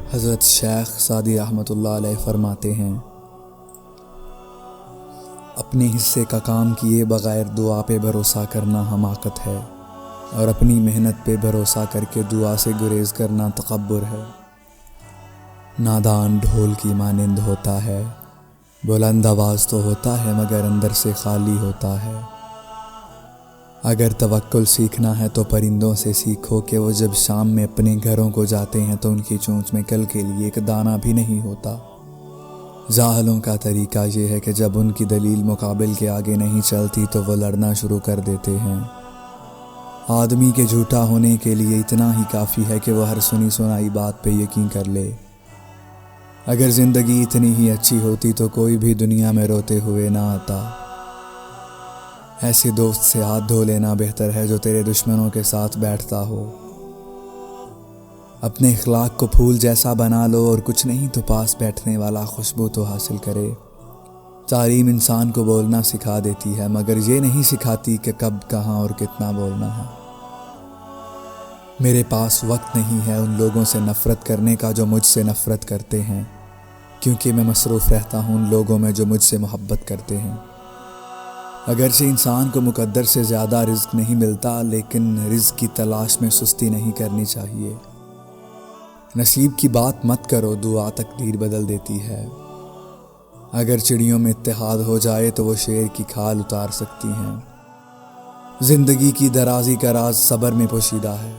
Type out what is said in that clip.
हज़रत शेख सादी रहमतुल्लाह अलैह फरमाते हैं, अपने हिस्से का काम किए बग़ैर दुआ पे भरोसा करना हमाकत है और अपनी मेहनत पे भरोसा करके दुआ से गुरेज करना तकब्बुर है। नादान ढोल की मानिंद होता है, बुलंद आवाज़ तो होता है मगर अंदर से खाली होता है। अगर तवक्कुल सीखना है तो परिंदों से सीखो कि वो जब शाम में अपने घरों को जाते हैं तो उनकी चोंच में कल के लिए एक दाना भी नहीं होता। जाहलों का तरीका ये है कि जब उनकी दलील मुकाबिल के आगे नहीं चलती तो वो लड़ना शुरू कर देते हैं। आदमी के झूठा होने के लिए इतना ही काफ़ी है कि वो हर सुनी सुनाई बात पे यकीन कर ले। अगर ज़िंदगी इतनी ही अच्छी होती तो कोई भी दुनिया में रोते हुए ना आता। ऐसे दोस्त से हाथ धो लेना बेहतर है जो तेरे दुश्मनों के साथ बैठता हो। अपने इखलाक को फूल जैसा बना लो और कुछ नहीं तो पास बैठने वाला खुशबू तो हासिल करे। तालीम इंसान को बोलना सिखा देती है मगर ये नहीं सिखाती कि कब, कहाँ और कितना बोलना है। मेरे पास वक्त नहीं है उन लोगों से नफ़रत करने का जो मुझसे नफ़रत करते हैं, क्योंकि मैं मसरूफ़ रहता हूँ उन लोगों में जो मुझसे मोहब्बत करते हैं। अगरचे इंसान को मुकद्दर से ज़्यादा रिज़्क नहीं मिलता, लेकिन रिज़्क की तलाश में सुस्ती नहीं करनी चाहिए। नसीब की बात मत करो, दुआ तकदीर बदल देती है। अगर चिड़ियों में इत्तेहाद हो जाए तो वो शेर की खाल उतार सकती हैं। ज़िंदगी की दराज़ी का राज सब्र में पोशीदा है।